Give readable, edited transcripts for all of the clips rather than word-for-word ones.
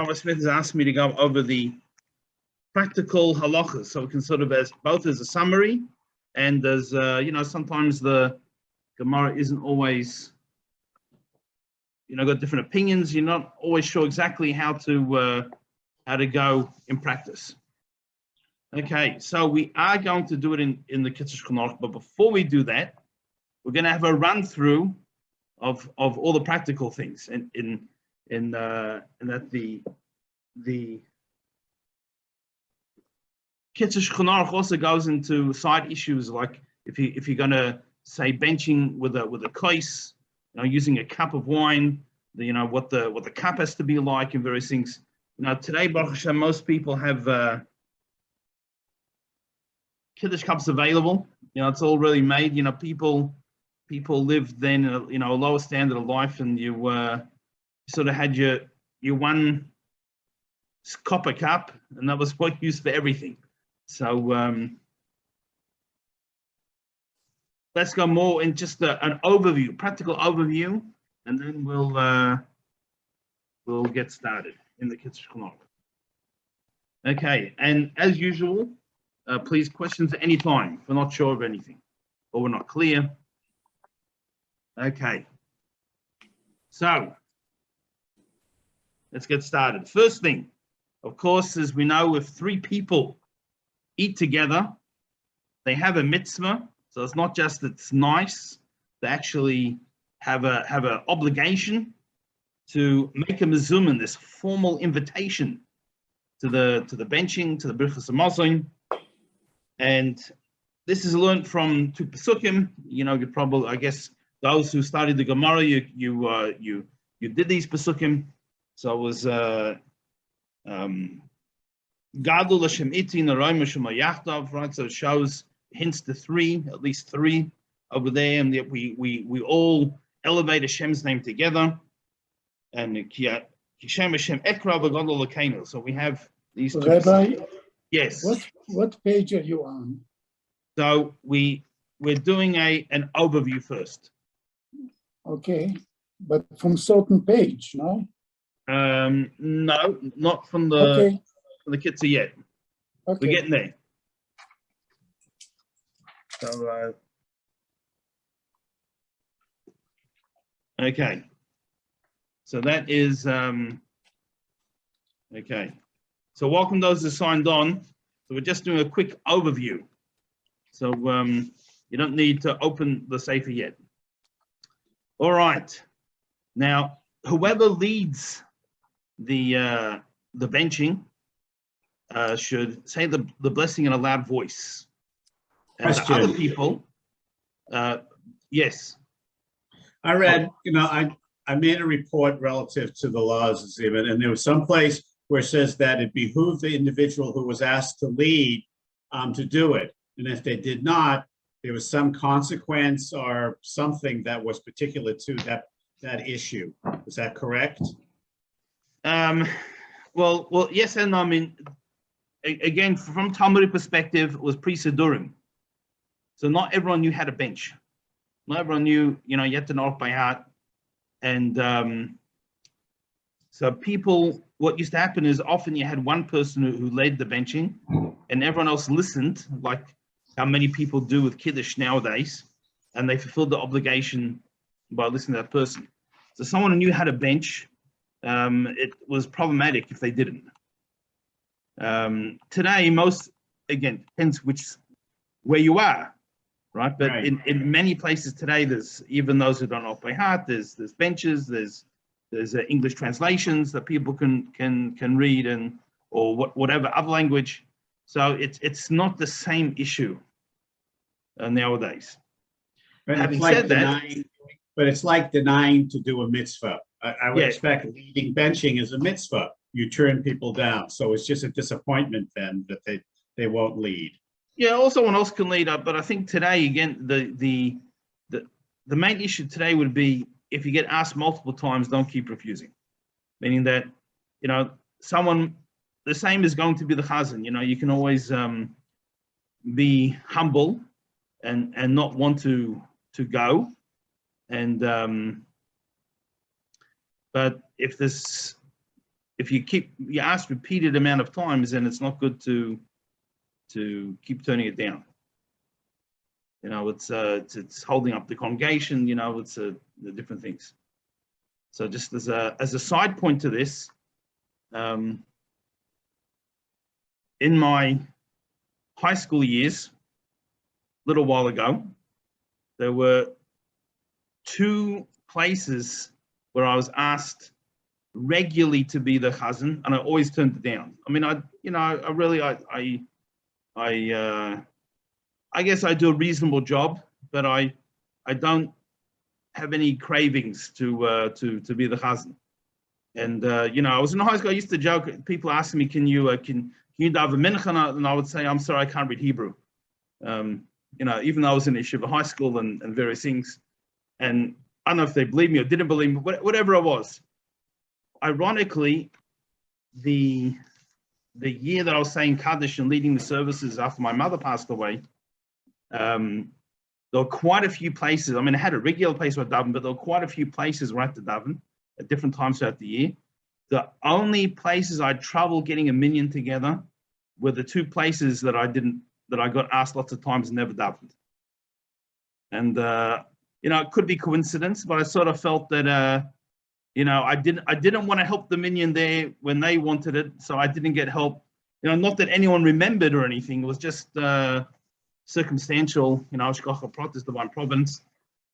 Thomas Smith has asked me to go over the practical halachas, so we can sort of both as a summary and as sometimes the Gemara isn't always got different opinions. You're not always sure exactly how to go in practice. Okay, so we are going to do it in the Kitzur Shulchan Aruch, but before we do that, we're going to have a run through of all the practical things, and that the Kitzur Shulchan Aruch also goes into side issues like if you're going to say benching with a kos, using a cup of wine, what the cup has to be like and various things. Today, Baruch Hashem, most people have Kiddush cups available. It's all really made. People live then a lower standard of life, and you sort of had your one copper cup, and that was what you used for everything. So let's go more in just an overview, practical overview, and then we'll get started in the Kitzur Shulchan Aruch. Okay, and as usual, please questions at any time if we're not sure of anything or we're not clear. Okay, so let's get started. First thing, of course, as we know, if three people eat together, they have a mitzvah. So it's not just it's nice; they actually have a obligation to make a mezumin, this formal invitation to the benching, to the Brochos Chapter. And this is learned from two pesukim. You probably, I guess, those who studied the Gemara, you did these pesukim. So it was Gadol Hashem Iti Naroim Hashem Yachtav, right? So it shows hints to three, at least three over there, and that we all elevate Hashem's name together. And Kishem Hashem Ekra v'Gadol L'Keinu. So we have these two. Rabbi, yes. What page are you on? So we're doing an overview first. Okay, but from certain page, no? No, not from the Kitzur yet. Okay. We're getting there. So okay. So that is okay. So welcome those who signed on. So we're just doing a quick overview. So you don't need to open the Sefer yet. All right. Now, whoever leads the benching should say the blessing in a loud voice. And the other people, yes. I read, I made a report relative to the laws of Zimun, and there was some place where it says that it behooved the individual who was asked to lead to do it. And if they did not, there was some consequence or something that was particular to that issue. Is that correct? Well, yes and no. I mean, again, from Talmudic perspective, it was pre-Sidurim. So not everyone knew how to bench. Not everyone knew, you had to know it by heart. And so people, what used to happen is often you had one person who led the benching and everyone else listened, like how many people do with Kiddush nowadays, and they fulfilled the obligation by listening to that person. So someone who knew how to bench, it was problematic if they didn't. Today, again, depends where you are, right? But right. In many places today, there's even those who don't know by heart. There's benches. There's English translations that people can read or whatever other language. So it's not the same issue nowadays. But it's like denying to do a mitzvah. I would expect leading benching is a mitzvah. You turn people down, so it's just a disappointment then that they won't lead. Yeah, or someone else can lead up, but I think today again the main issue today would be if you get asked multiple times, don't keep refusing. Meaning that someone the same is going to be the chazan. You can always be humble and not want to go, and but if if you ask repeated amount of times, then it's not good to keep turning it down. You know, it's holding up the congregation. You know, it's the different things. So just as a side point to this, in my high school years, a little while ago, there were 2 places where I was asked regularly to be the chazan, and I always turned it down. I mean, I guess I do a reasonable job, but I don't have any cravings to be the chazan. And you know, I was in high school. I used to joke. People asking me, "Can you daven mincha?" And I would say, "I'm sorry, I can't read Hebrew." You know, even though I was in yeshiva high school and various things, and I don't know if they believe me or didn't believe me, whatever it was. Ironically, the year that I was saying Kaddish and leading the services after my mother passed away, there were quite a few places. I mean, I had a regular place where I daven, but there were quite a few places where I had to daven at different times throughout the year. The only places I traveled getting a minyan together were the 2 places that I got asked lots of times and never davened. And you know, it could be coincidence, but I sort of felt that you know, I didn't want to help the minyan there when they wanted it, so I didn't get help. You know, not that anyone remembered or anything. It was just circumstantial. You know, Shkocha Prot is divine providence.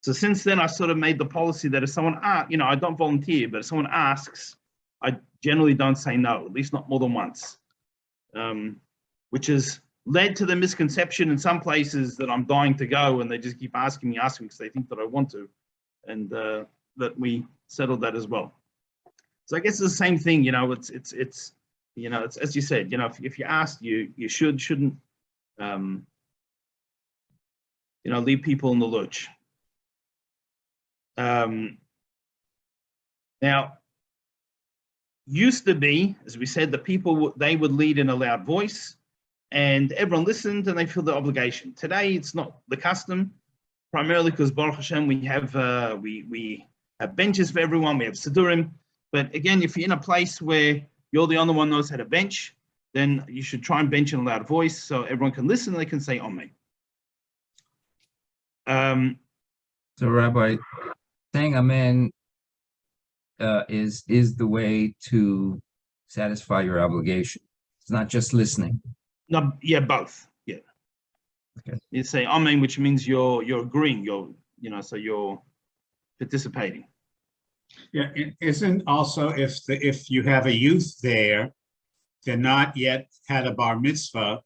So since then, I sort of made the policy that if someone you know, I don't volunteer, but if someone asks, I generally don't say no, at least not more than once, which has led to the misconception in some places that I'm dying to go, and they just keep asking me because they think that I want to, and that we settled that as well. So I guess it's the same thing. You know, it's you know, it's as you said. You know, if you asked, you shouldn't you know, leave people in the lurch. Now, used to be, as we said, the people they would lead in a loud voice, and everyone listened and they feel the obligation. Today, it's not the custom, primarily because Baruch Hashem, we have benches for everyone, we have Sidurim. But again, if you're in a place where you're the only one who knows how to bench, then you should try and bench in a loud voice so everyone can listen and they can say Amen. So Rabbi, saying Amen is the way to satisfy your obligation. It's not just listening. No, yeah, both. Yeah. Okay. You say Amen, which means you're agreeing. You know, so you're participating. Yeah, it isn't also if you have a youth there, they're not yet had a bar mitzvah,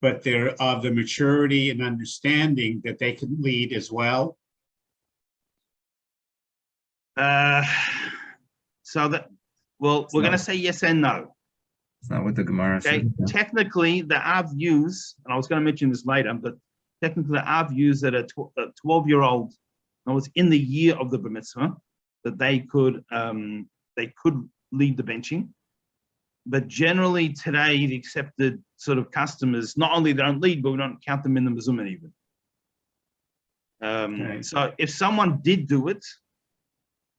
but they're of the maturity and understanding that they can lead as well. So that, well, we're going to say yes and no. It's not what the Gemara Okay, says. Yeah. technically the Av views, and I was going to mention this later, but technically the Av views that a 12-year-old, I was in the year of the bar mitzvah, that they could lead the benching. But generally today, the accepted sort of custom is not only they don't lead, but we don't count them in the mezuzah even. Okay. So if someone did do it,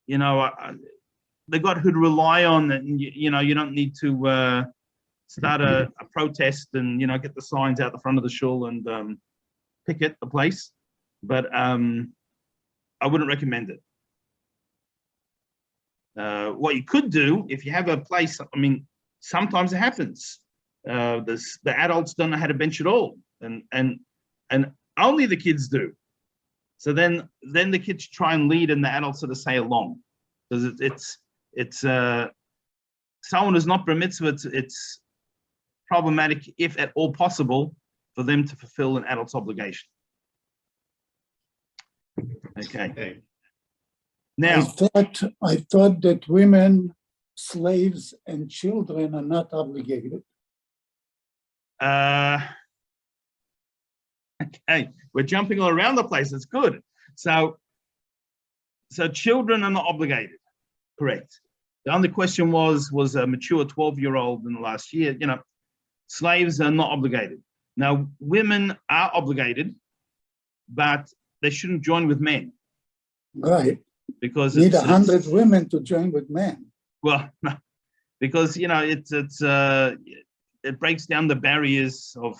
you know, they got who to rely on, and you know, you don't need to start a protest and, you know, get the signs out the front of the shul and picket the place. But I wouldn't recommend it. What you could do if you have a place, I mean, sometimes it happens. The adults don't know how to bench at all, and only the kids do. So then the kids try and lead, and the adults sort of say along, because it's someone who's not bar mitzvah. It's problematic, if at all possible, for them to fulfill an adult's obligation. Okay. Now, I thought that women, slaves, and children are not obligated. Okay, we're jumping all around the place. It's good. So children are not obligated. Correct. The only question was a mature 12-year-old in the last year. You know, slaves are not obligated. Now, women are obligated, but they shouldn't join with men. Right. Because Need 100 women to join with men. Well, no, because it breaks down the barriers of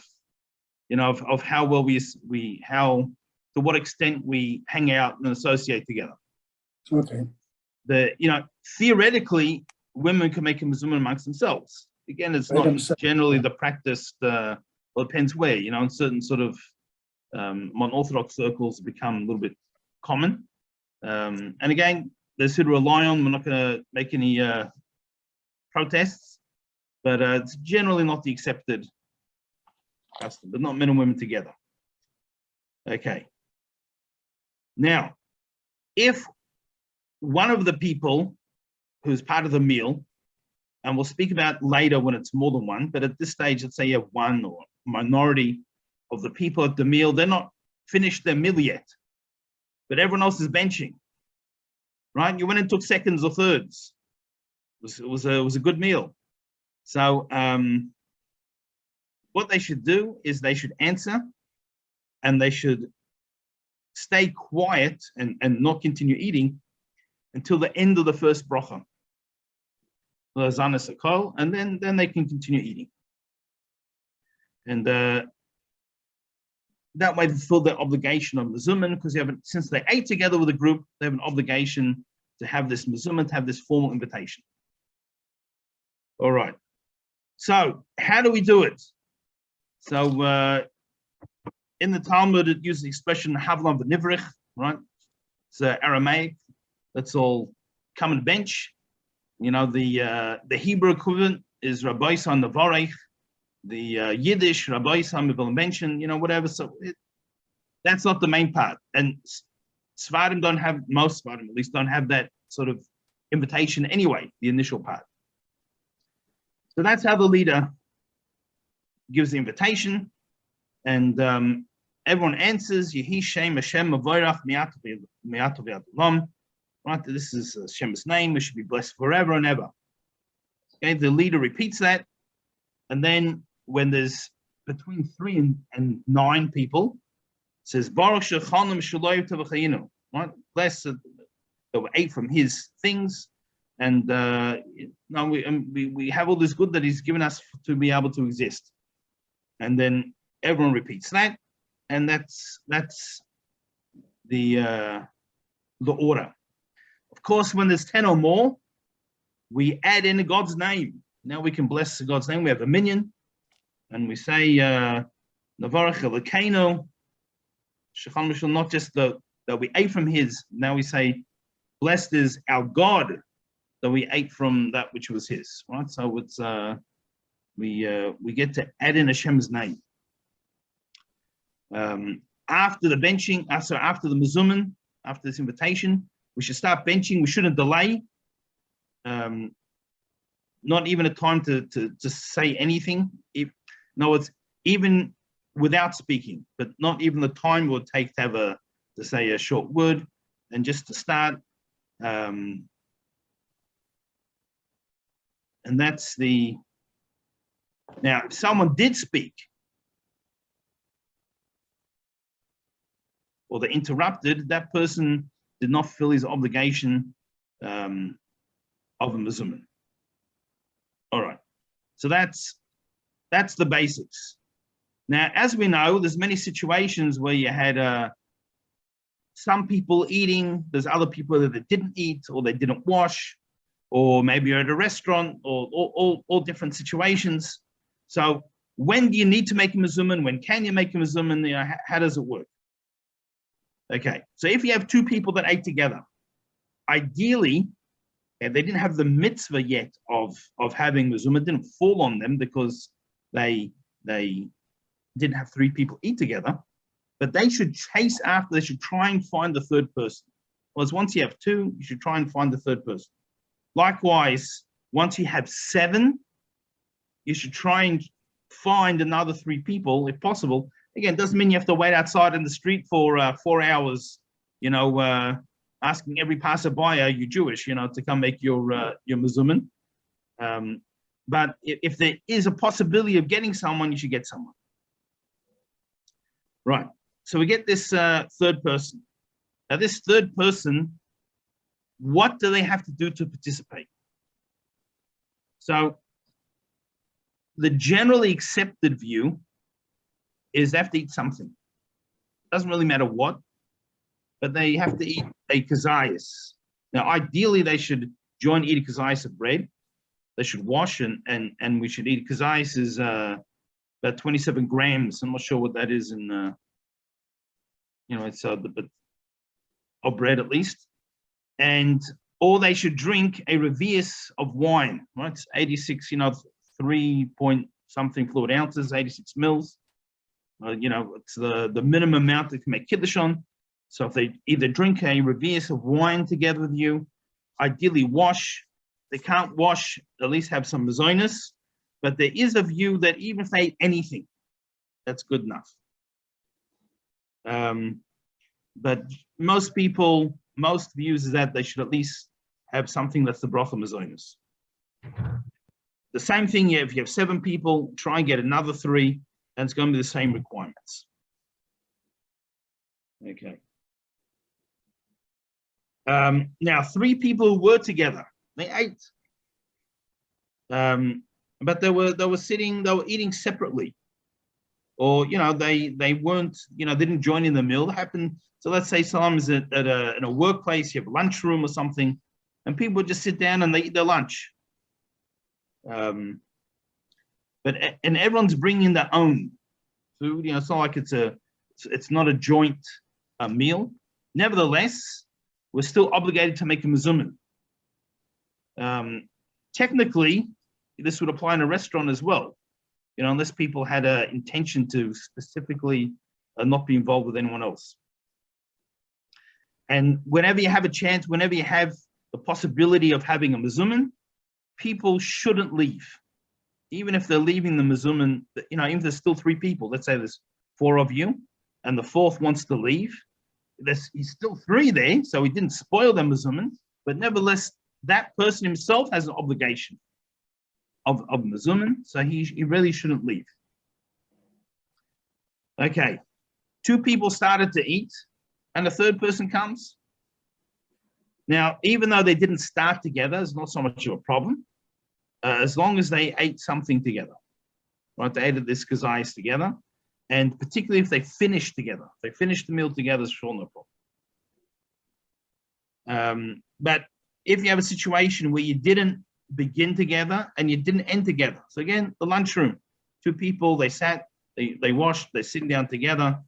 of how well to what extent we hang out and associate together. Okay. Theoretically, women can make a mezuzah amongst themselves. Again, it's By not themselves, generally yeah. the practice. Well, it depends where. In certain sort of non-Orthodox circles, become a little bit common. And again, there's who to rely on. We're not going to make any protests, but it's generally not the accepted custom, but not men and women together. Okay. Now, if one of the people who's part of the meal, and we'll speak about later when it's more than one, but at this stage, let's say you have one or minority of the people at the meal, they're not finished their meal yet, but everyone else is benching, right? You went and took seconds or thirds. It was a good meal. So what they should do is they should answer, and they should stay quiet and not continue eating until the end of the first bracha, and then they can continue eating. And that way they fulfill their obligation of mezuman, because since they ate together with a group, they have an obligation to have this mezuman, to have this formal invitation. All right. So how do we do it? So in the Talmud, it uses the expression havlam v'nivrich, right? It's Aramaic. Let's all come and bench. The Hebrew equivalent is Rabbi San Navarech. The Yiddish Rabbi San mention, whatever. So that's not the main part. And Svardim most Svardim at least don't have that sort of invitation anyway, the initial part. So that's how the leader gives the invitation, and everyone answers, Yehi Shem Hashem Mavorach Mi'atov Yadlam. Right, this is Hashem's name, we should be blessed forever and ever. Okay, the leader repeats that, and then when there's between 3 and 9 people, it says, Baruch Shechanim Shaloi Tavachayinu. Right, blessed that we ate from his things, and we have all this good that he's given us to be able to exist. And then everyone repeats that, and that's the order. Of course, when there's 10 or more, we add in God's name. Now we can bless God's name. We have a minyan, and we say Navarach Elokeinu Shechan Mishal, not just that we ate from his. Now we say, blessed is our God that we ate from that which was his. Right. So it's we get to add in Hashem's name. After the benching, after the mezuman, after this invitation, we should start benching. We shouldn't delay. Not even a time to say anything. It's even without speaking, but not even the time it would take to say a short word, and just to start. And that's now, if someone did speak, or they interrupted, that person did not fulfill his obligation of a mezuman. All right, so that's the basics. Now, as we know, there's many situations where you had some people eating, there's other people that didn't eat, or they didn't wash, or maybe you're at a restaurant, or all different situations. So when do you need to make a mezuman? When can you make a mezuman? How does it work? Okay, so if you have 2 people that ate together, ideally, they didn't have the mitzvah yet of having mezuman. It didn't fall on them because they didn't have 3 people eat together, but they should chase after. They should try and find the 3rd person. Whereas once you have 2, you should try and find the 3rd person. Likewise, once you have 7, you should try and find another 3 people if possible. Again, it doesn't mean you have to wait outside in the street for 4 hours, asking every passerby, are you Jewish, to come make your mezuman. But if there is a possibility of getting someone, you should get someone. Right, so we get this 3rd person. Now this 3rd person, what do they have to do to participate? So the generally accepted view is they have to eat something. Doesn't really matter what, but they have to eat a kazayas. Now, ideally, they should join eat a kazayas of bread. They should wash and we should eat. Kazayas is about 27 grams. I'm not sure what that is in, it's but of bread at least. Or they should drink a revius of wine, right? It's 86, 3 point something fluid ounces, 86 mils. It's the minimum amount that can make kiddush on. So if they either drink a revius of wine together with you, ideally wash. They can't wash, at least have some mazoinus. But there is a view that even if they eat anything, that's good enough. But most views is that they should at least have something that's the brocha mazoinus. The same thing, if you have 7 people, try and get another 3, and it's going to be the same requirements. Okay. Now, 3 people were together. They ate, but they were eating separately, or they weren't, they didn't join in the meal. That happened. So let's say sometimes in a workplace, you have a lunchroom or something, and people just sit down and they eat their lunch. And everyone's bringing their own food. It's not like it's not a joint meal. Nevertheless, we're still obligated to make a mezumin. Technically, this would apply in a restaurant as well, unless people had an intention to specifically not be involved with anyone else. And whenever you have a chance, whenever you have the possibility of having a mezumin, people shouldn't leave. Even if they're leaving the mezumin, even if there's still 3 people, let's say there's 4 of you, and the 4th wants to leave, he's still 3 there, so he didn't spoil the mezumin, but nevertheless, that person himself has an obligation of mezumin, so he really shouldn't leave. Okay, 2 people started to eat, and a 3rd person comes. Now, even though they didn't start together, it's not so much of a problem, as long as they ate something together, right? They ate this kazayas together, and particularly if they finished together, if they finished the meal together, it's sure no problem. But if you have a situation where you didn't begin together and you didn't end together, so again, the lunchroom, 2 people, they sat, they washed, they're sitting down together.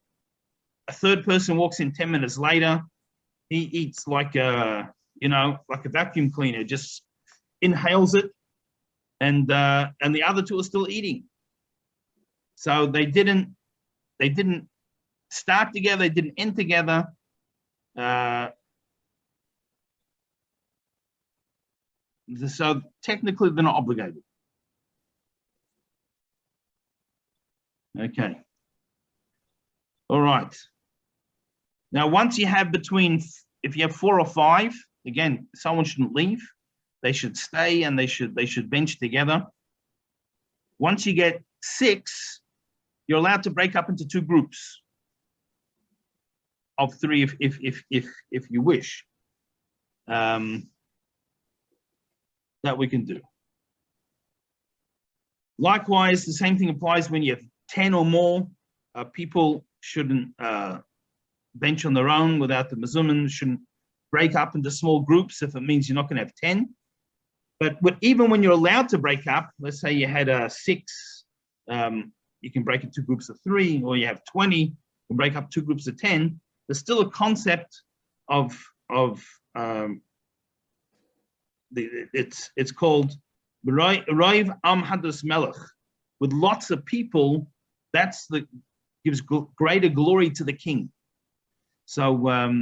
A 3rd person walks in 10 minutes later. He eats like a vacuum cleaner, just inhales it, and the other 2 are still eating. So they didn't start together, they didn't end together. So technically they're not obligated. Okay. All right. Now, once you have if you have 4 or 5, again, someone shouldn't leave. They should stay and they should bench together. Once you get 6, you're allowed to break up into 2 groups of 3 if you wish. That we can do. Likewise, the same thing applies when you have 10 or more. People shouldn't bench on their own without the mezumin, shouldn't break up into small groups if it means you're not going to have 10. But even when you're allowed to break up, let's say you had 6, you can break into groups of 3, or you have 20, you can break up 2 groups of 10. There's still a concept of it's called Raiv Am Hadus Melech. With lots of people, gives greater glory to the king. So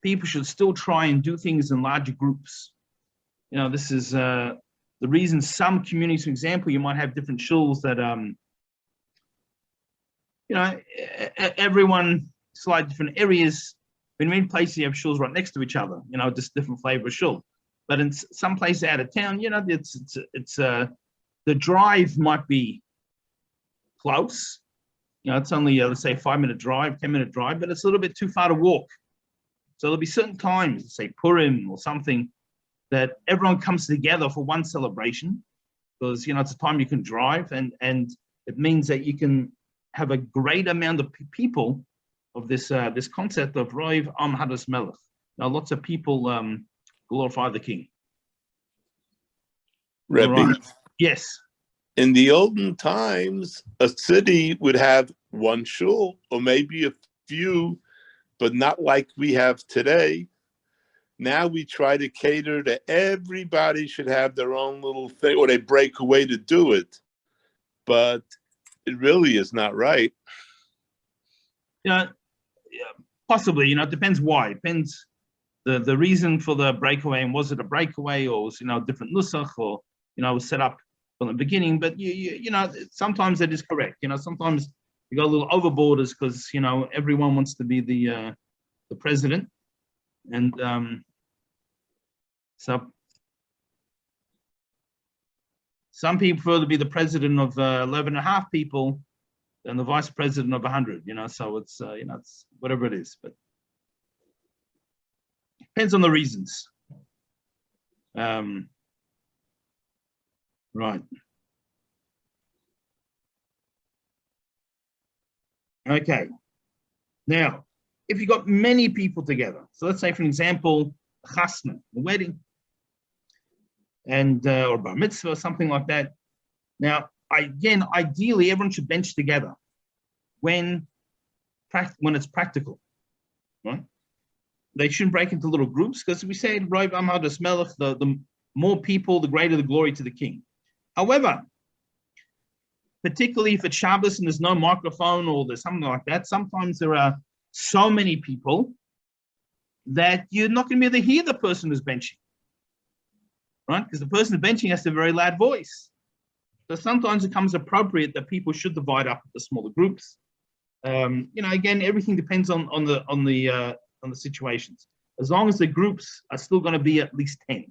people should still try and do things in larger groups. This is the reason some communities, for example, you might have different shuls that everyone slightly different areas. In many places you have shuls right next to each other, just different flavor of shul. But in some places out of town, it's the drive might be close. It's only let's say a 5-minute drive, 10-minute drive, but it's a little bit too far to walk. So there'll be certain times, say Purim or something, that everyone comes together for one celebration, because it's a time you can drive, and it means that you can have a great amount of people of this concept of Roiv Am Hadas Melech. Now, lots of people glorify the king. Rebbe, Right. Yes. in the olden times, a city would have one shul or maybe a few, but not like we have today. Now we try to cater to everybody should have their own little thing, or they break away to do it. But it really is not right. Yeah, possibly. It depends why. It depends the reason for the breakaway, and was it a breakaway, or was a different nusach, or was set up from the beginning. But sometimes it is correct. Sometimes you go a little overboard, because everyone wants to be the president, and so some people prefer to be the president of 11.5 people than the vice president of 100. So it's it's whatever it is, but depends on the reasons. Right. Okay. Now, if you've got many people together, so let's say, for example, a chasna, a wedding, and or bar mitzvah, or something like that. Now, ideally, everyone should bench together when it's practical, right? They shouldn't break into little groups, because we say, Roiv Am Hadas Melech, the more people, the greater the glory to the king. However, particularly if it's Shabbos and there's no microphone, or there's something like that, sometimes there are so many people that you're not going to be able to hear the person who's benching, right? Because the person who's benching has a very loud voice. So sometimes it becomes appropriate that people should divide up into smaller groups. Again, everything depends on the situations. As long as the groups are still going to be at least 10.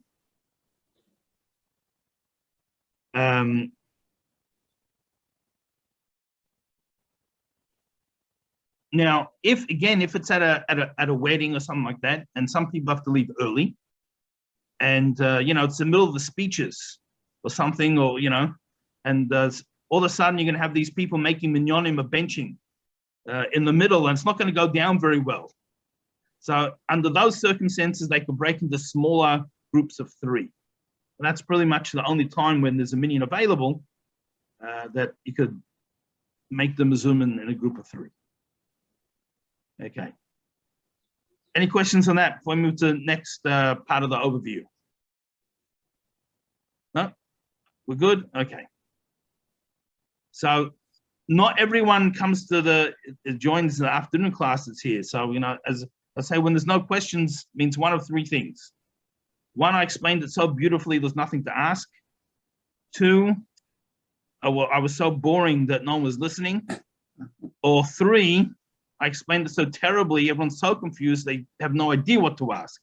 Now, if it's at a wedding or something like that, and some people have to leave early, and it's the middle of the speeches or something, or and all of a sudden you're going to have these people making minyanim or benching in the middle, and it's not going to go down very well. So under those circumstances, they could break into smaller groups of 3. And that's pretty much the only time when there's a minyan available that you could make them a Zimun in a group of 3. Okay. Any questions on that before we move to the next part of the overview? No? We're good? Okay. So not everyone comes to joins the afternoon classes here. So, as I say, when there's no questions, means one of 3 things. 1, I explained it so beautifully, there's nothing to ask. 2, I was so boring that no one was listening. Or 3, I explained it so terribly, everyone's so confused, they have no idea what to ask.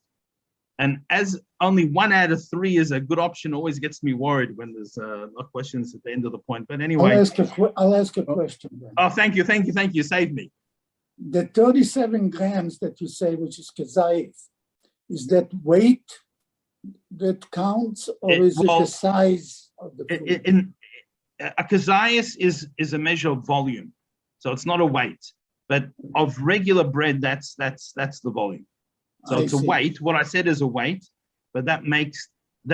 And as only 1 out of 3 is a good option, always gets me worried when there's no questions at the end of the point. But anyway. I'll ask a question then. Oh, thank you. You saved me. The 37 grams that you say, which is kezayif, is that weight that counts, or is it the size of the food? A kezayis is a measure of volume, so it's not a weight. But of regular bread, that's the volume. So it's a weight. What I said is a weight, but that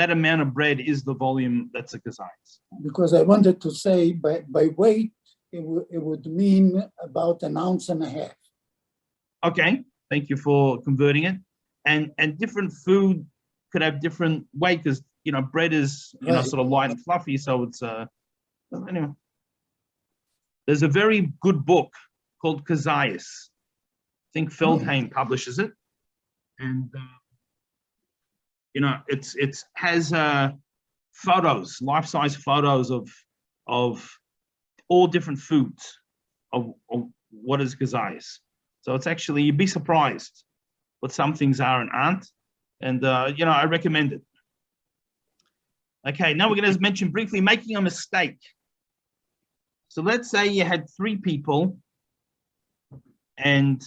amount of bread is the volume that's a kezayis. Because I wanted to say by weight, it would mean about 1.5 ounces. Okay, thank you for converting it. And different food could have different weight, because bread is sort of light and fluffy. So it's anyway. There's a very good book called Kezayis. I think Feldheim publishes it, and it has photos, life-size photos of all different foods of what is Kezayis. So it's actually, you'd be surprised what some things are and aren't, and I recommend it. Okay, now we're going to mention briefly making a mistake. So let's say you had 3 people and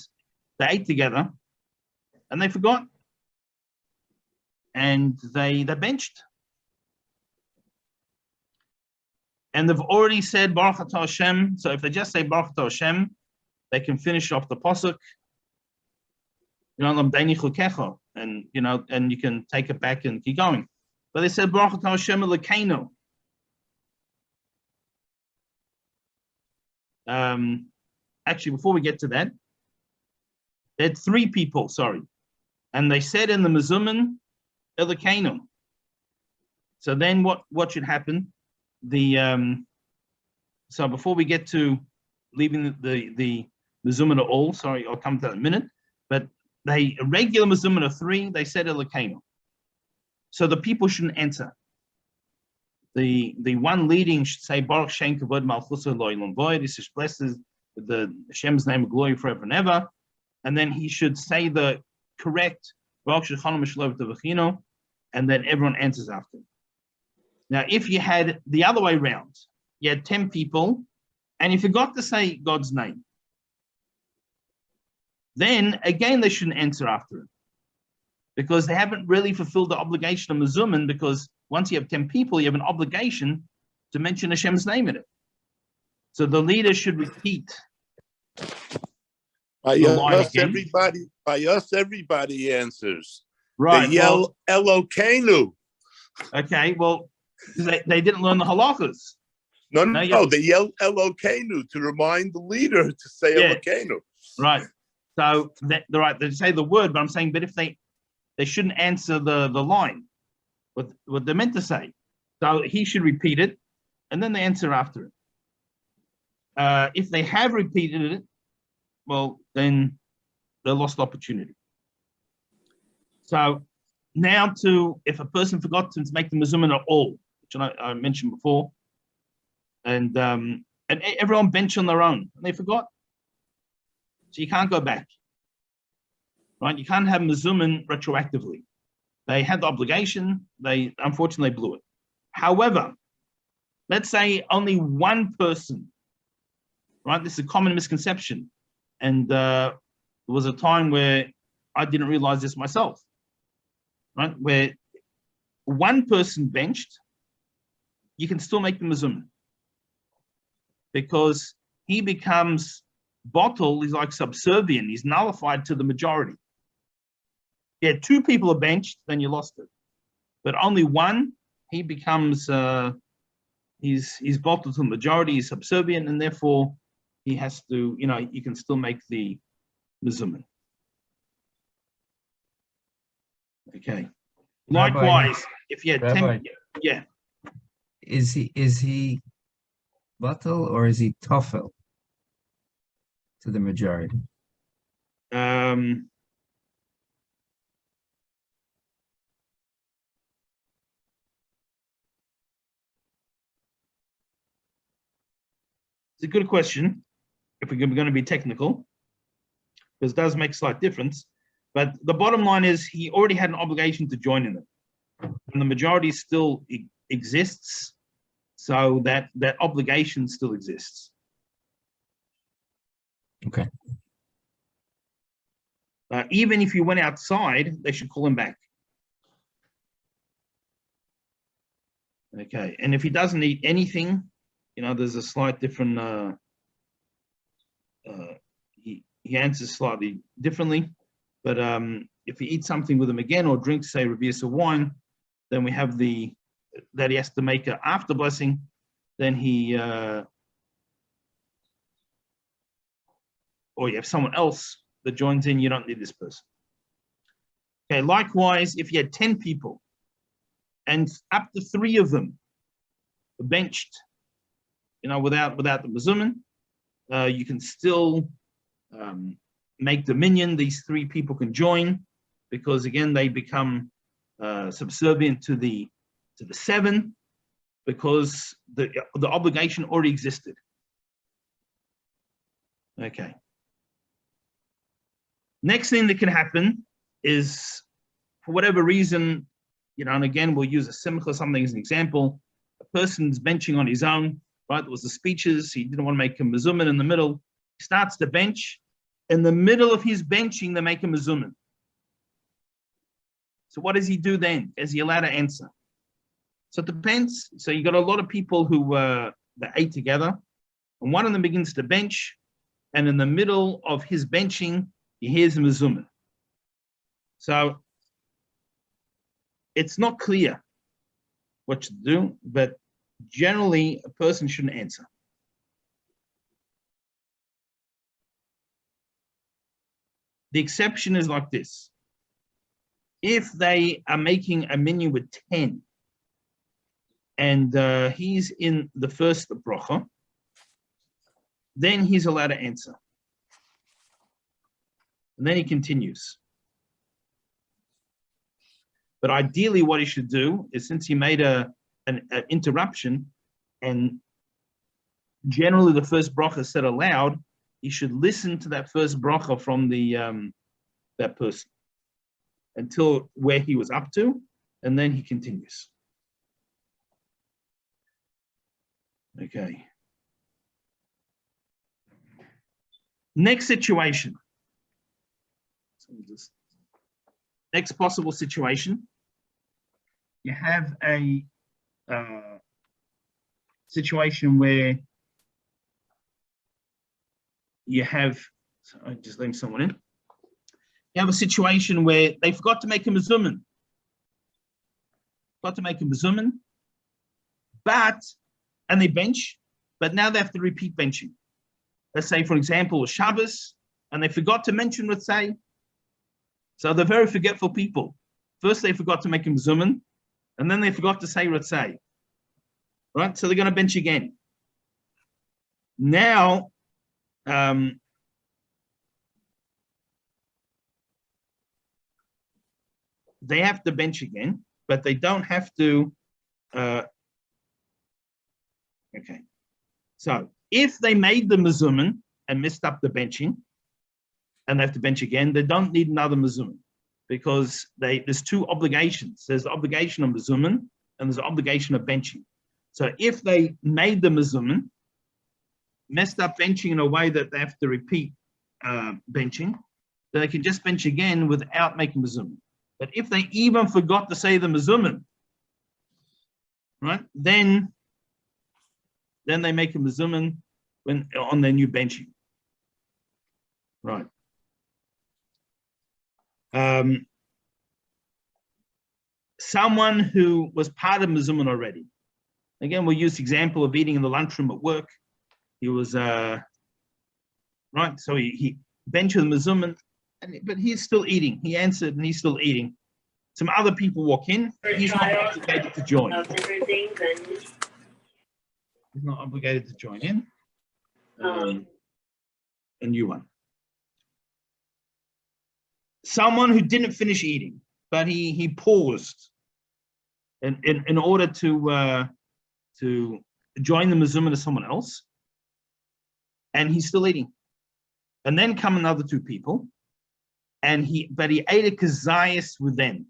they ate together and they forgot and they benched. and they've already said Baruch Atah Hashem. So if they just say Baruch Atah Hashem, they can finish off the pasuk. And and you can take it back and keep going. But they said Baruch Atah Hashem Elokeinu. Actually, before we get to that, they had three people, sorry, and they said in the Mezuman Elokeinu. So then what should happen? So before we get to leaving the Mezuman at all, sorry, I'll come to that in a minute, but a regular Mezuman of three, they said Elokeinu. So the people shouldn't answer. The one leading should say Baruch Shem Kavod Malchusa Lo'olam Va'ed. This is blesses the Hashem's name of glory forever and ever. And then he should say the correct Baruch Shechanam Shlov Tavachino, and then everyone answers after. Now, if you had the other way around, you had 10 people, and you forgot to say God's name, then again they shouldn't answer after it, because they haven't really fulfilled the obligation of Mezuman, because once you have 10 people, you have an obligation to mention Hashem's name in it. So the leader should repeat. By us, everybody answers. Right. They yell Elokeinu. Okay, well, they didn't learn the halachas. No, they yell Elokeinu to remind the leader to say Elokeinu. Right. So they're right. They say the word, but I'm saying, but if they shouldn't answer the line, what they're meant to say. So he should repeat it, and then they answer after it. If they have repeated it, well, then they lost opportunity. So now if a person forgot to make the Mezuman at all, which I mentioned before, and everyone bench on their own, and they forgot. So you can't go back, right? You can't have Mezuman retroactively. They had the obligation. They unfortunately blew it. However, let's say only one person, right? This is a common misconception. And there was a time where I didn't realize this myself, right? Where one person benched, you can still make the Mezuman, because he becomes bottle, he's like subservient, he's nullified to the majority. Yeah, two people are benched, then you lost it. But only one, he becomes, he's bottled to the majority, he's subservient, and therefore he has to, you can still make the Mezuman. Okay. Likewise, if you had 10, yeah. Is he bottle or is he toffel to the majority? It's a good question, if we're going to be technical, because it does make a slight difference. But the bottom line is he already had an obligation to join in it, and the majority still exists, so that obligation still exists. Okay. Even if you went outside, they should call him back. Okay, and if he doesn't eat anything, there's a slight different, he answers slightly differently, but if he eats something with him again or drinks, say, revius of wine, then we have that he has to make an after blessing, then or you have someone else that joins in, you don't need this person. Okay, likewise, if you had 10 people and up to 3 of them are benched, without the Mezuman, you can still make dominion. These 3 people can join, because again, they become subservient to the 7, because the obligation already existed. Okay. Next thing that can happen is, for whatever reason, and again, we'll use a simcha, something as an example. A person's benching on his own, right? There was the speeches. He didn't want to make a Mezuman in the middle. He starts to bench. In the middle of his benching, they make a Mezuman. So what does he do then? Is he allowed to answer? So it depends. So you got a lot of people who they ate together, and one of them begins to bench, and in the middle of his benching, he hears a mezuman. So it's not clear what to do, but generally a person shouldn't answer. The exception is like this. If they are making a menu with 10 and he's in the first brocha, then he's allowed to answer. And then he continues. But ideally what he should do is, since he made an interruption, and generally the first bracha is said aloud, he should listen to that first bracha from the that person until where he was up to, and then he continues. Okay. Next situation. Next possible situation. You have a situation where you have, sorry, just letting someone in. You have a situation where they forgot to make a mezuman. Forgot to make a mezuman, and they bench, but now they have to repeat benching. Let's say, for example, Shabbos, and they forgot to mention Ritzay. So they're very forgetful people. First, they forgot to make a mezuman, and then they forgot to say Ritzay. Right? So they're going to bench again. Now, they have to bench again, but they don't have to. Okay. So if they made the mezuman and messed up the benching, and they have to bench again, they don't need another mezuman, because there's two obligations. There's the obligation of mezuman and there's the obligation of benching. So if they made the mezuman, messed up benching in a way that they have to repeat benching, then they can just bench again without making mezuman. But if they even forgot to say the mezuman, right, then they make a mezuman when on their new benching. Right. Someone who was part of mezuman already. Again, we'll use the example of eating in the lunchroom at work. He was right, so he benched the mezuman, but he's still eating. He answered and he's still eating. Some other people walk in. He's not obligated to join. He's not obligated to join in. A new one. Someone who didn't finish eating, but he paused in order to join the mezuman to someone else, and he's still eating. And then come another two people, but he ate a kazayas with them.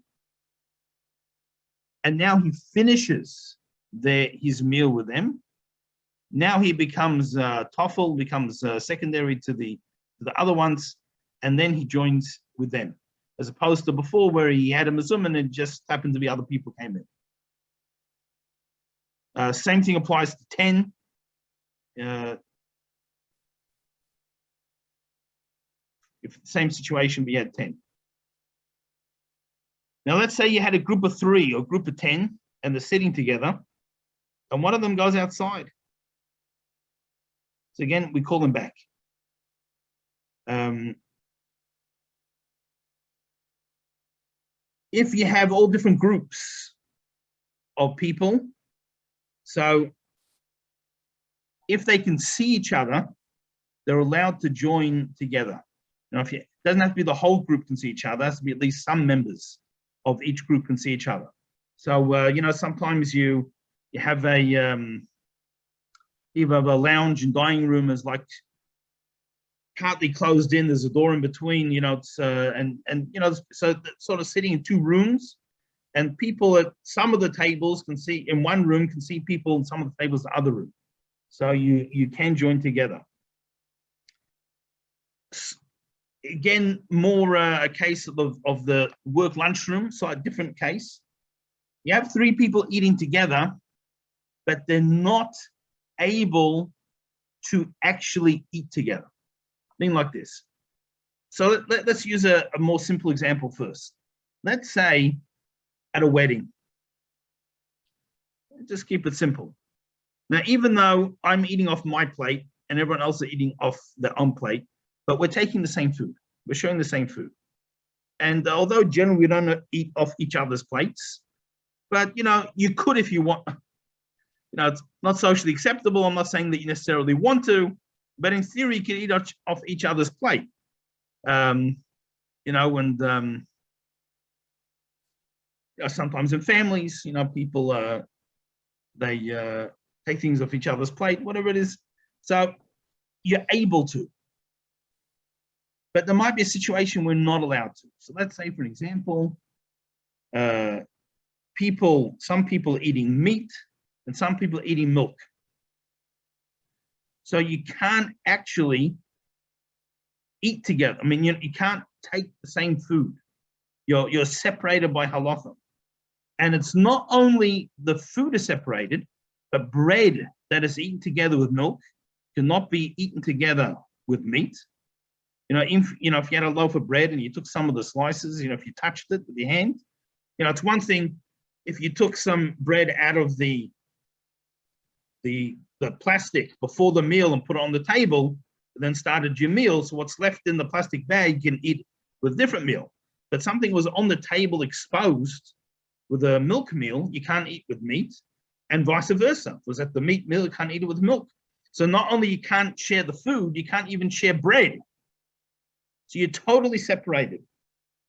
And now he finishes his meal with them. Now he becomes toffel, becomes secondary to the other ones, and then he joins with them, as opposed to before where he had a mezuman and it just happened to be other people came in. Same thing applies to 10. If same situation, we had 10. Now let's say you had a group of 3 or group of 10 and they're sitting together, and one of them goes outside. So again, we call them back. If you have all different groups of people, so if they can see each other, they're allowed to join together. Now, it doesn't have to be the whole group can see each other. It has to be at least some members of each group can see each other. So, sometimes you have a lounge and dining room is like partly closed in. There's a door in between, it's so sort of sitting in 2 rooms, and people at some of the tables can see in one room, can see people in some of the tables in the other room. So you can join together. Again, more a case of the work lunchroom, so a different case. You have 3 people eating together, but they're not able to actually eat together. Thing like this. So let's use a more simple example first. Let's say at a wedding. Just keep it simple. Now, even though I'm eating off my plate and everyone else is eating off their own plate, but we're taking the same food. We're sharing the same food. And although generally we don't eat off each other's plates, but you could if you want. It's not socially acceptable. I'm not saying that you necessarily want to, but in theory, you can eat off each other's plate. And sometimes in families, people they take things off each other's plate, whatever it is. So you're able to. But there might be a situation where not allowed to. So let's say, for example, some people eating meat and some people eating milk. So you can't actually eat together. I mean, you can't take the same food. You're separated by halacha. And it's not only the food is separated, but bread that is eaten together with milk cannot be eaten together with meat. If you had a loaf of bread and you took some of the slices, if you touched it with your hand, it's one thing if you took some bread out of the plastic before the meal and put it on the table, then started your meal. So what's left in the plastic bag you can eat with a different meal. But something was on the table exposed with a milk meal, you can't eat with meat, and vice versa. If it was at the meat meal, you can't eat it with milk. So not only you can't share the food, you can't even share bread. So you're totally separated.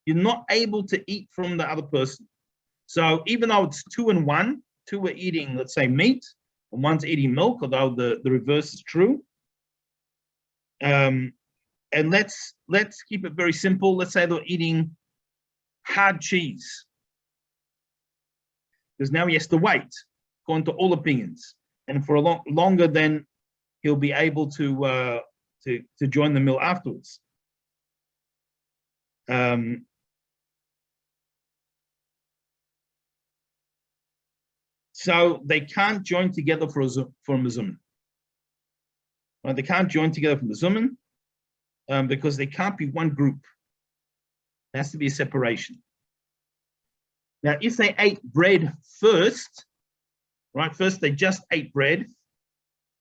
You're not able to eat from the other person. So even though it's 2 and 1, 2 are eating, let's say, meat, and 1's eating milk, although the reverse is true. And let's keep it very simple. Let's say they're eating hard cheese, because now he has to wait, according to all opinions, and for a longer, then he'll be able to join the meal afterwards. So they can't join together for a Zimun. Right? They can't join together from the Zimun because they can't be one group. There has to be a separation. Now, if they ate bread first, right? First they just ate bread.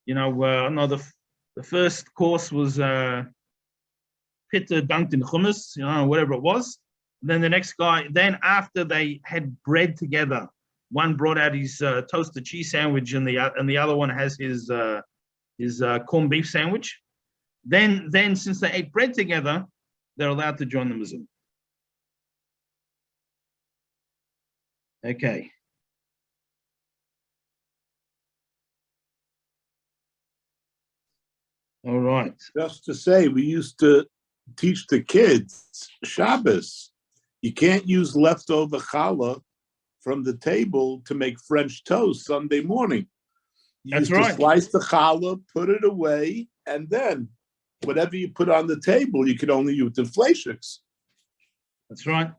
The first course was pita dunked in hummus, whatever it was. Then the next guy, then after they had bread together, one brought out his toasted cheese sandwich, and the other one has his corned beef sandwich. Then since they ate bread together, they're allowed to join the Zimun. Okay. All right. Just to say, we used to teach the kids Shabbos. You can't use leftover challah from the table to make French toast Sunday morning. You That's used right. to slice the challah, put it away, and then whatever you put on the table, you could only use the fleishiks. That's right.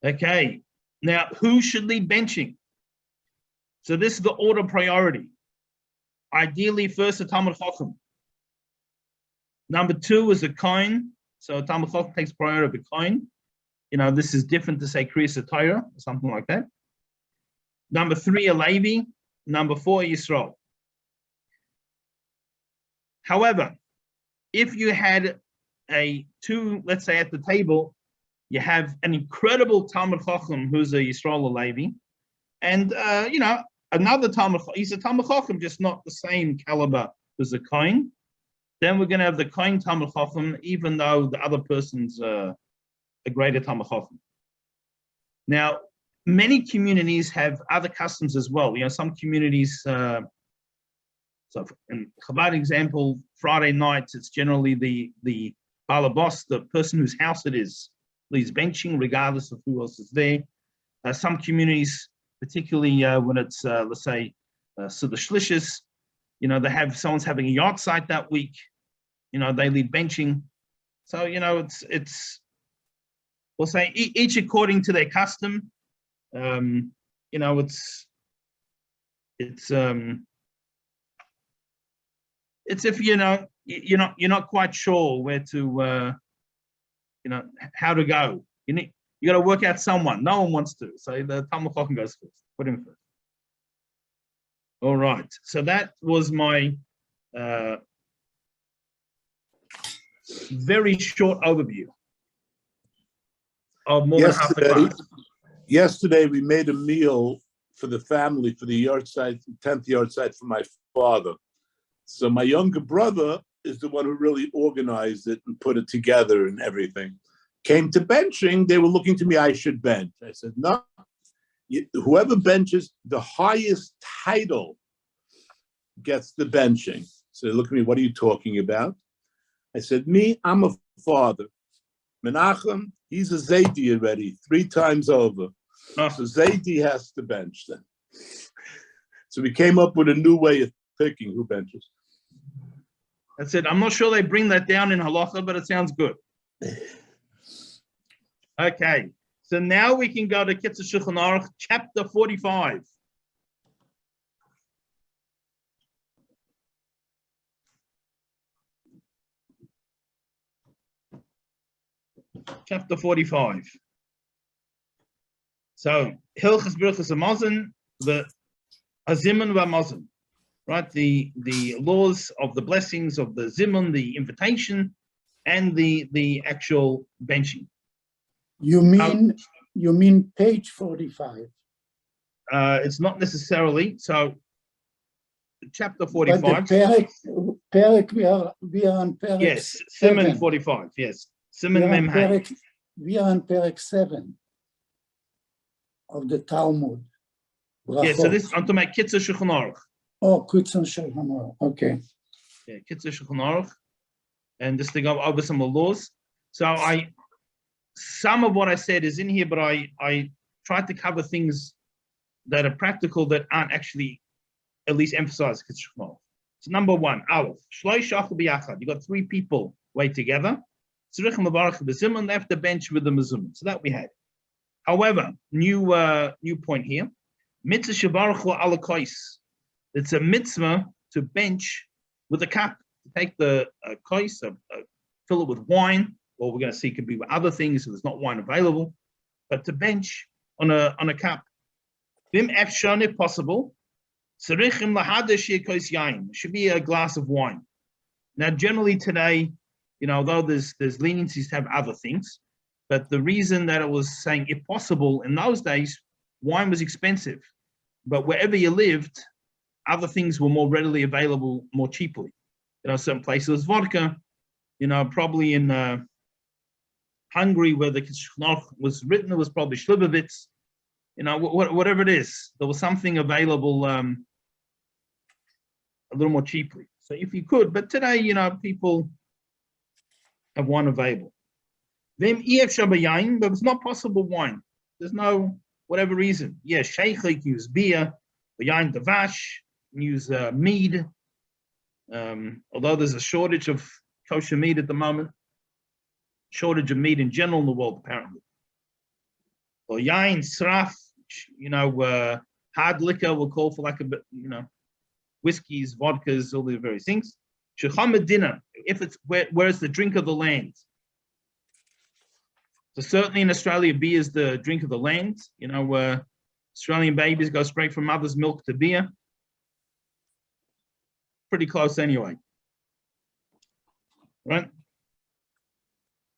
Okay. Now, who should lead benching? So this is the order priority. Ideally, first a Talmud Chacham. Number 2 is a Kohen. So Talmud Chacham takes priority of the Kohen. This is different to say Kriyas Torah or something like that. Number 3, a Levi. Number 4, a Yisrael. However, if you had let's say at the table, you have an incredible Talmud Chacham who's a Yisrael or Levi, and another Talmud, he's a Talmud Chacham, just not the same caliber as a Kohen. Then we're going to have the Kohen Talmud Chacham, even though the other person's a greater Talmud Chacham. Now, many communities have other customs as well. Some communities, so in Chabad example, Friday nights, it's generally the balabos, the person whose house it is, leads benching, regardless of who else is there. Some communities, particularly when it's, let's say, so the Shlishis, they have someone's having a yard site that week, they lead benching. So, it's we'll say each according to their custom. It's It's if you're not quite sure where to how to go. You got to work out someone. No one wants to. So the Talmud Chacham goes first. Put him first. All right. So that was my very short overview of more than half the class. Yesterday we made a meal for the family for the yahrzeit, 10th yahrzeit for my father. So my younger brother is the one who really organized it and put it together and everything. Came to benching, they were looking to me, I should bench. I said, no, whoever benches the highest title gets the benching. So they look at me, what are you talking about? I said, me, I'm a father. Menachem, he's a Zaidi already, 3 times over. Oh. So Zaidi has to bench then. So we came up with a new way of picking who benches. That's it. I'm not sure they bring that down in halacha, but it sounds good. Okay, so now we can go to Kitzur Shulchan Aruch, chapter 45. Chapter 45. So, Hilchas Brochos Hamazon, the Zimun v'Hamazon, right? The laws of the blessings of the Zimun, the invitation, and the actual benching. You mean page 45? It's not necessarily. So, chapter 45. But the Perek, we are on Perek. Yes, seven. Siman 45. Yes, Siman Mem Hay. We are on Perek 7 of the Talmud. Yes, so this I'm talking about Kitzur Shulchan Aruch. Oh, Kitzur Shulchan Aruch. Okay. Yeah, Kitzur Shulchan Aruch, and just to go over some of the laws. So some of what I said is in here, but I tried to cover things that are practical that aren't actually at least emphasized. So number 1, Aleph. You got 3 people wait together. They have to bench with the mezuzah. So that we had. However, new point here. It's a mitzvah to bench with a cup. To take the kois, fill it with wine, or we're going to see it could be with other things if there's not wine available, but to bench on a cup. If possible, it should be a glass of wine. Now, generally today, although there's leniencies to have other things, but the reason that it was saying if possible in those days, wine was expensive, but wherever you lived, other things were more readily available, more cheaply. Certain places vodka. Probably in Hungary, where the Kitzur Shulchan Aruch was written, it was probably Shlivovitz. Whatever it is, there was something available a little more cheaply. So if you could, but today, people have wine available. But it's not possible wine. There's no, whatever reason. Yes, Sheikhik use beer, Yain Davash, use mead. Although there's a shortage of kosher meat at the moment, shortage of meat in general in the world, apparently. Or Yain Sraf, hard liquor we'll call for like a bit, whiskeys, vodkas, all these various things. Shecham dinner, if it's where it's the drink of the land. So certainly in Australia, beer is the drink of the land. Australian babies go straight from mother's milk to beer. Pretty close anyway. Right?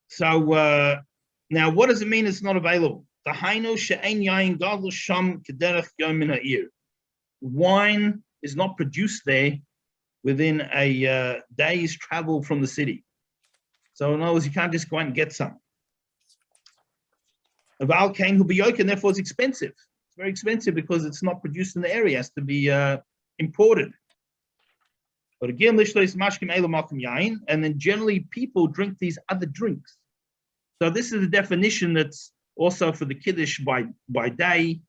So now what does it mean it's not available? Wine is not produced there within a day's travel from the city. So in other words, you can't just go out and get some. Aval kain hu b'yoker, and therefore it's expensive. It's very expensive because it's not produced in the area. It has to be imported. But again, and then generally people drink these other drinks. So this is the definition that's also for the Kiddush by day,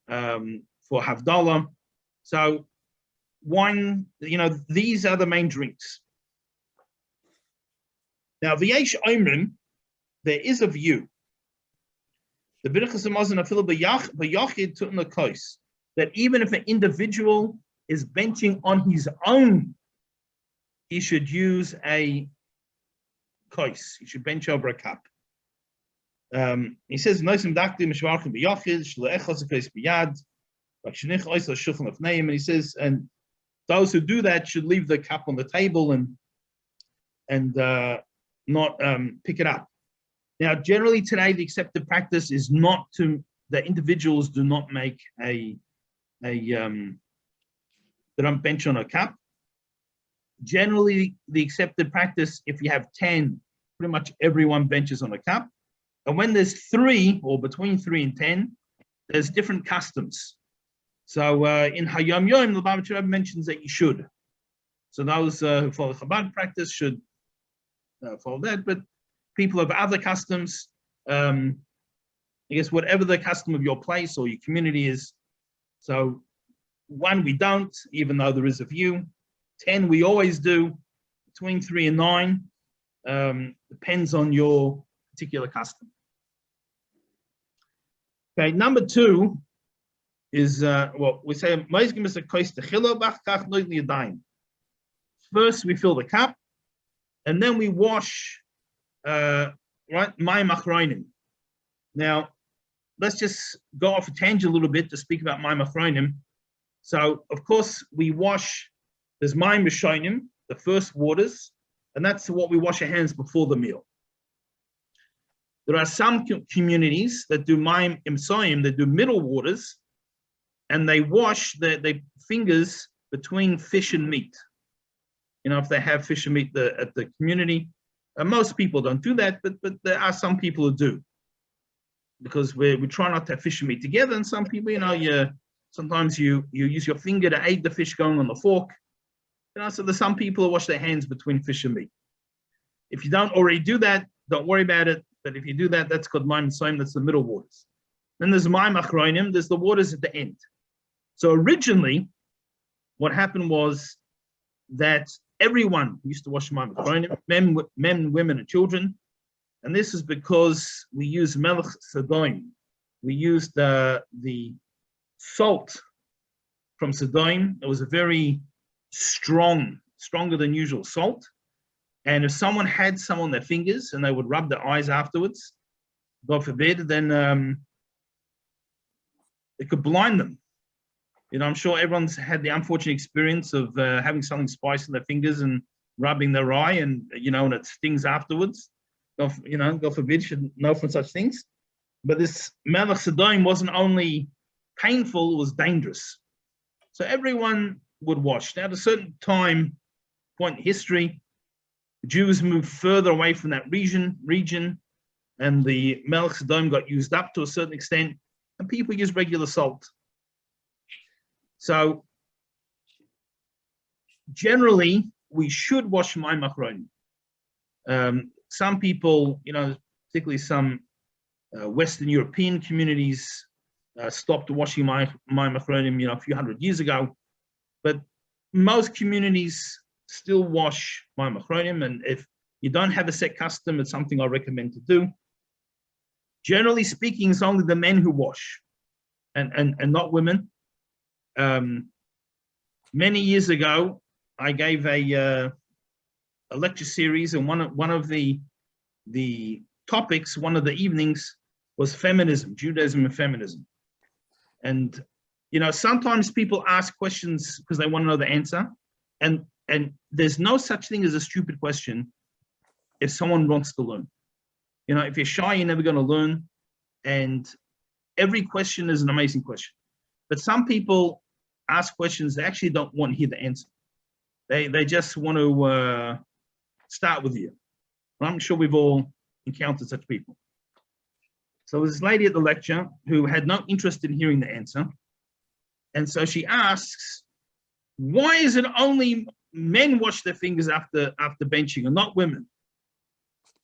for Havdalah. So wine, these are the main drinks. Now, v'yesh omrim, there is a view. The Brochos Hamazon afilu b'yachid tutna kois. that even if an individual is benching on his own, he should use a kois. He should bench over a cup. He says, and he says, and those who do that should leave the cup on the table and not pick it up. Now, generally today, the accepted practice is not to, the individuals do not make they don't bench on a cup. Generally, the accepted practice, if you have 10, pretty much everyone benches on a cup. And when there's 3 or between 3 and 10, there's different customs. So in Hayom Yom, the Baba Rebbe mentions that you should. So those who follow Chabad practice should follow that. But people have other customs. I guess whatever the custom of your place or your community is. So 1, we don't, even though there is a few. 10, we always do. Between 3 and 9, depends on your particular custom. Okay, number 2 is what we say. First, we fill the cup, and then we wash. Right, mayim achronim. Now, let's just go off a tangent a little bit to speak about mayim achronim. So, of course, we wash. There's mayim rishonim, the first waters, and that's what we wash our hands before the meal. There are some communities that do mayim imsoim, that do middle waters, and they wash their fingers between fish and meat. You know, if they have fish and meat at the community. Most people don't do that, but there are some people who do, because we try not to have fish and meat together. And some people, you know, sometimes you use your finger to aid the fish going on the fork. You know, so there's some people who wash their hands between fish and meat. If you don't already do that, don't worry about it. But if you do that, that's called mayim soim. That's the middle waters. Then there's mayim achronim. There's the waters at the end. So originally, what happened was that everyone used to wash mayim achronim, men, women, and children. And this is because we use melech Sodom. We used the salt from Sodom. It was a very stronger than usual salt. And if someone had some on their fingers and they would rub their eyes afterwards, God forbid, then it could blind them. You know, I'm sure everyone's had the unfortunate experience of having something spicy in their fingers and rubbing their eye, and you know, and it stings afterwards. God forbid, should know from such things. But this melech Sodom wasn't only painful; it was dangerous. So everyone would wash. Now, at a certain point in history, the Jews moved further away from that region, and the melech Sodom got used up to a certain extent, and people use regular salt. So generally, we should wash mayim achronim. Some people, you know, particularly some Western European communities, stopped washing mayim achronim, you know, a few hundred years ago. But most communities still wash mayim achronim, and if you don't have a set custom, it's something I recommend to do. Generally speaking, it's only the men who wash, and not women. Many years ago, I gave a lecture series, and one of the topics, one of the evenings, was feminism, Judaism and feminism. And you know, sometimes people ask questions because they want to know the answer, and there's no such thing as a stupid question if someone wants to learn. You know, if you're shy, you're never going to learn, and every question is an amazing question. But some people ask questions they actually don't want to hear the answer. They just want to start with you. I'm sure we've all encountered such people. So this lady at the lecture who had no interest in hearing the answer, and so she asks, why is it only men wash their fingers after benching and not women?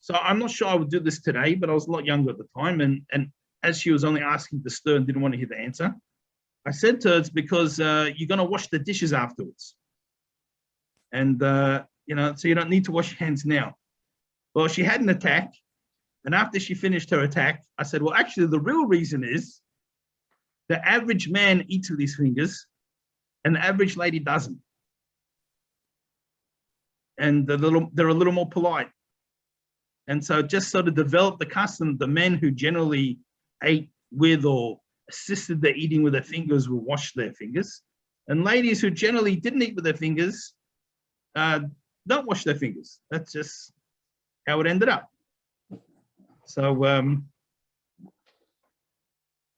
So I'm not sure I would do this today, but I was a lot younger at the time, and as she was only asking to stir and didn't want to hear the answer, I said to her, it's because you're going to wash the dishes afterwards. And, you know, so you don't need to wash your hands now. Well, she had an attack. And after she finished her attack, I said, well, actually, the real reason is The average man eats with his fingers, and the average lady doesn't. And they're a little more polite. And so just sort of developed the custom, the men who generally ate with or assisted the eating with their fingers will wash their fingers. And ladies who generally didn't eat with their fingers don't wash their fingers. That's just how it ended up. So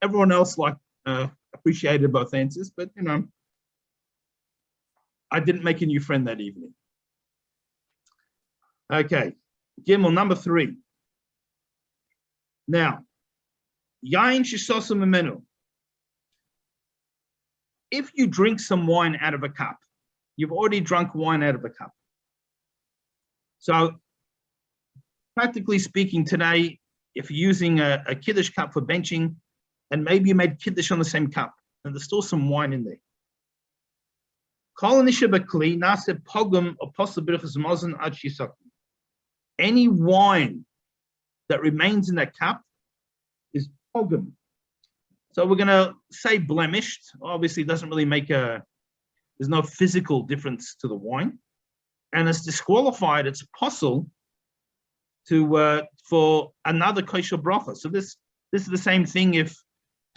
everyone else appreciated both answers, but I didn't make a new friend that evening. Okay, Gimel, number 3. Now, Yain Shisosam Menu. If you drink some wine out of a cup, you've already drunk wine out of a cup. So, practically speaking today, if you're using a Kiddush cup for benching, and maybe you made Kiddush on the same cup, and there's still some wine in there. Any wine that remains in that cup is pogum. So we're going to say blemished. Obviously, it doesn't really make there's no physical difference to the wine. And it's disqualified, it's possible for another kosher bracha. So this is the same thing if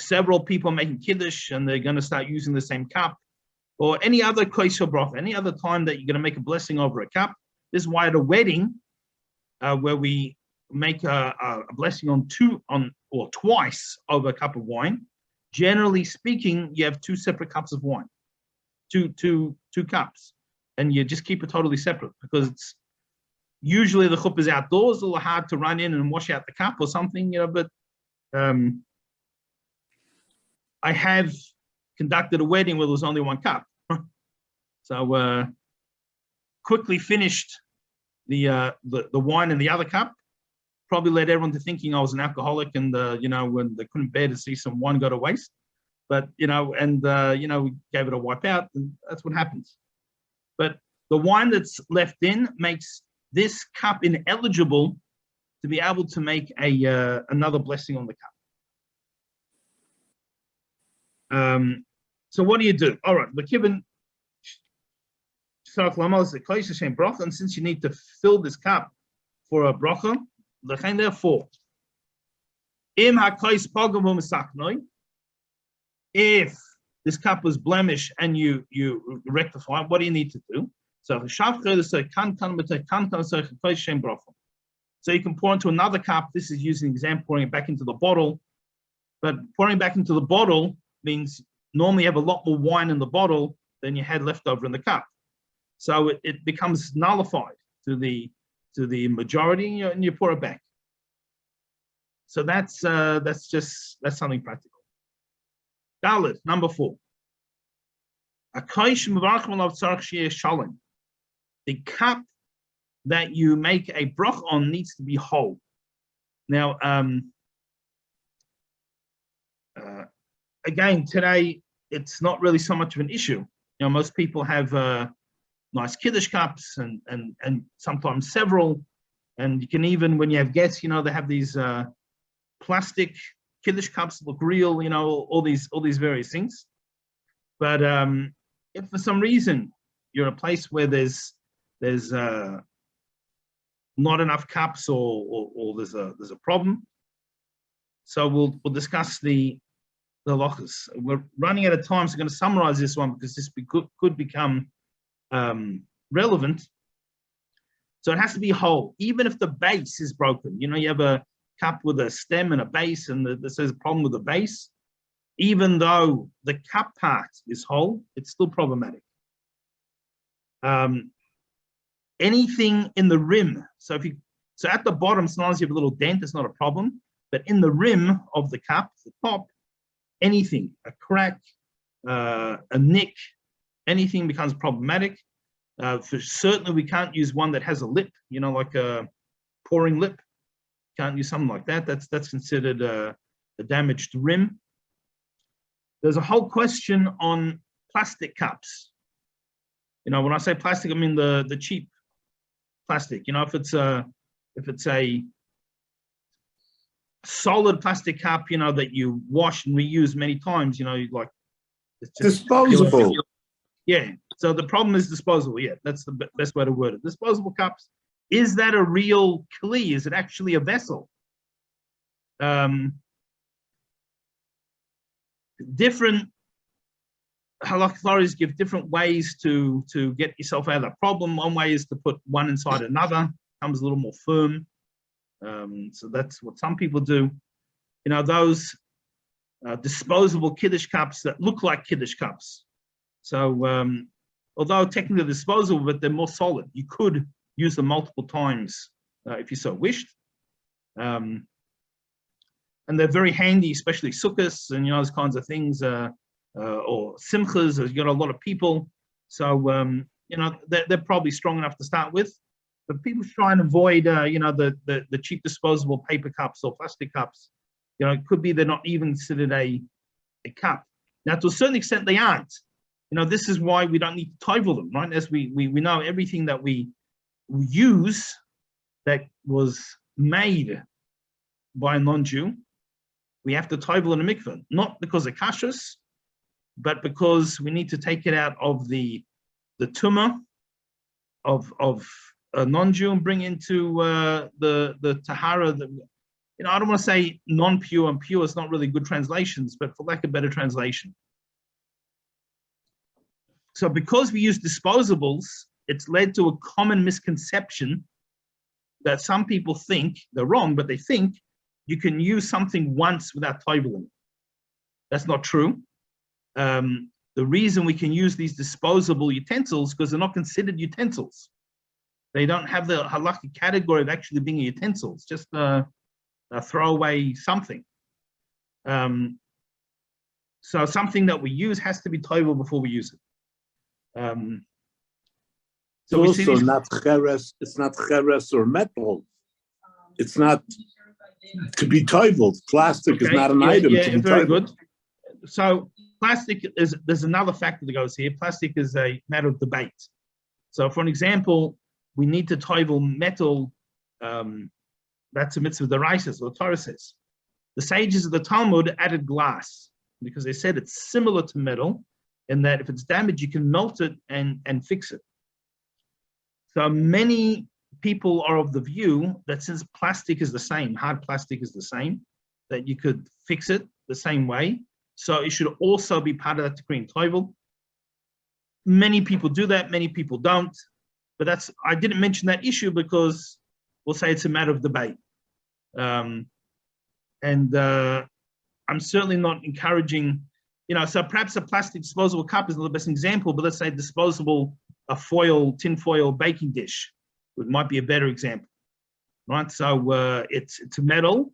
several people are making Kiddush and they're going to start using the same cup, or any other kosher bracha, any other time that you're going to make a blessing over a cup. This is why at a wedding, where we make a blessing on twice over a cup of wine, generally speaking, you have 2 separate cups of wine, two cups, and you just keep it totally separate because it's usually the chuppah is outdoors, a little hard to run in and wash out the cup or something, but I have conducted a wedding where there was only 1 cup. So quickly finished the wine in the other cup, probably led everyone to thinking I was an alcoholic and when they couldn't bear to see some wine go to waste. But we gave it a wipe out, and that's what happens. But the wine that's left in makes this cup ineligible to be able to make another blessing on the cup. So what do you do? All right, L'kiven is the closest same bracha, and since you need to fill this cup for a bracha, therefore, if this cup was blemished and you rectify it, what do you need to do? So you can pour into another cup. This is using the example, pouring it back into the bottle. But pouring back into the bottle means normally you have a lot more wine in the bottle than you had left over in the cup. So it becomes nullified to the majority, and you pour it back. So that's something practical. Dalet, number 4. The cup that you make a broch on needs to be whole. Now, again, today it's not really so much of an issue. Most people have nice Kiddush cups and sometimes several, and you can even, when you have guests, they have these plastic Kiddush cups look real, all these various things. But if for some reason you're in a place where there's not enough cups or there's a problem, so we'll discuss the halachas. We're running out of time, so I'm going to summarize this one because this could become relevant. So it has to be whole, even if the base is broken. You have a cup with a stem and a base, and there's a problem with the base. Even though the cup part is whole, it's still problematic. Anything in the rim. So at the bottom, as long as you have a little dent, it's not a problem. But in the rim of the cup, the top, anything, a crack, a nick, anything becomes problematic. Certainly, we can't use one that has a lip, like a pouring lip. Can't use something like that. That's considered a damaged rim. There's a whole question on plastic cups. When I say plastic, I mean the cheap plastic. If it's a solid plastic cup, that you wash and reuse many times, like it's just Disposable. Yeah. So the problem is disposable. Yeah, that's the best way to word it. Disposable cups. Is that a real kli? Is it actually a vessel? Different halakhic authorities give different ways to get yourself out of that problem. One way is to put one inside another, becomes a little more firm. So that's what some people do. Those disposable kiddush cups that look like kiddush cups. So although technically disposable, but they're more solid. You could use them multiple times if you so wished. And they're very handy, especially sukkahs and those kinds of things, or simchas, as you got a lot of people. So they're probably strong enough to start with. But people try and avoid the cheap disposable paper cups or plastic cups. It could be they're not even considered a cup. Now, to a certain extent, they aren't. This is why we don't need to tovel them, right? As we know, everything that we use that was made by a non-Jew, we have to tovel in a mikveh, not because of kashrus, but because we need to take it out of the tumah of a non-Jew and bring into the tahara. I don't want to say non-pure and pure. It's not really good translations, but for lack of better translation. So because we use disposables, it's led to a common misconception that some people think, they're wrong, but they think you can use something once without toveling. That's not true. The reason we can use these disposable utensils because they're not considered utensils. They don't have the halakhic category of actually being a utensil. It's just a throwaway something. So something that we use has to be tovel before we use it. So it's also not cheres. It's not cheres or metal. It's not to be toveled. Plastic is not an item to be very toveled. Good. So plastic there's another factor that goes here. Plastic is a matter of debate. So for an example, we need to tovel metal. That's a mitzvah d'oraisa, so the Torah says. The sages of the Talmud added glass because they said it's similar to metal in that if it's damaged, you can melt it and fix it. So many people are of the view that since plastic is the same, hard plastic is the same, that you could fix it the same way. So it should also be part of that decree in tovel. Many people do that, many people don't. But I didn't mention that issue because we'll say it's a matter of debate. I'm certainly not encouraging, so perhaps a plastic disposable cup is not the best example, but let's say disposable, tin foil baking dish, it might be a better example, right? So it's metal,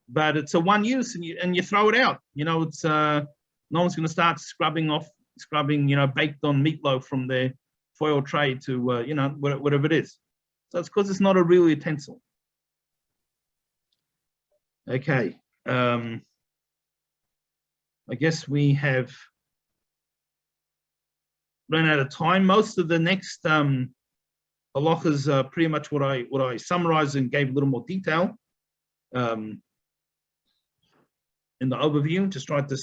but it's a one use and you throw it out. It's no one's going to start scrubbing baked on meatloaf from their foil tray to, whatever it is. So it's because it's not a real utensil. Okay. I guess we have run out of time. Most of the next halachas are pretty much what I summarized and gave a little more detail in the overview. Just tried to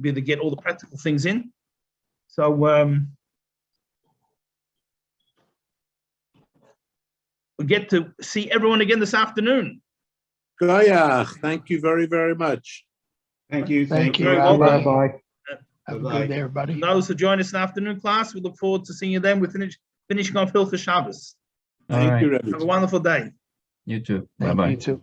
be able to get all the practical things in. So we get to see everyone again this afternoon. Goyach, thank you very, very much. Thank you. Thank you. Bye-bye. Have a good day, everybody. And those who join us in the afternoon class, we look forward to seeing you then. We're finishing off Hilchos Shabbos. All Thank right. you, Rebbe. Have a wonderful day. You too. Thank Bye-bye. you too.